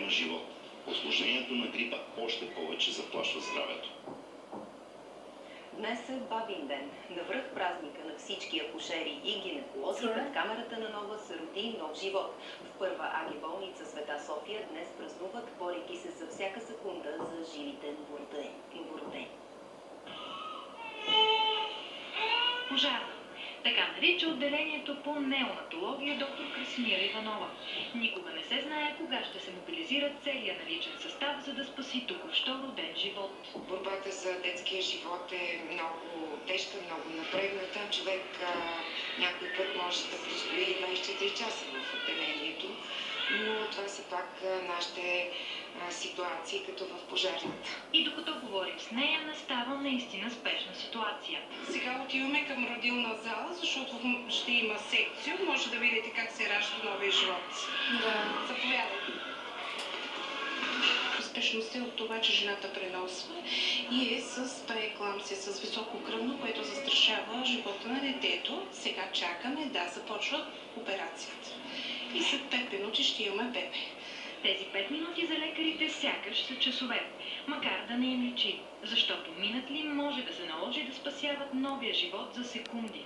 на живот. Усложнението на грипа още повече заплашва здравето. Днес е Бабин ден. Навръх празника на всички акушери и гинеколози пред камерата на Нова се роди нов живот. В първа АГ болница Света София днес празнуват, борейки се за всяка секунда за живите новородени. Пожарна. Така нарича отделението по неонатология доктор Красимира Иванова. Никога не се знае кога ще се мобилизира целият наличен състав, за да спаси току-що роден живот. Борбата за детския живот е много тежка, много напрегната. Човек някой път може да простои 24 часа в отделението, но това са пак нашите ситуации, като в пожарната. И докато говорим с нея, настава наистина спешна ситуация. Сега отиваме към родилна зала, защото ще има секция. Може да видите как се ражда новия живот. Да. Заповядайте. Спешността е от това, че жената преносва и е с преекламсия, с високо кръвно, което застрашава живота на детето. Сега чакаме да започва операцията. И след 5 минути ще имаме бебе. Тези 5 минути за лекарите сякаш са часове, макар да не им личи, защото минат ли може да се наложи да спасяват новия живот за секунди.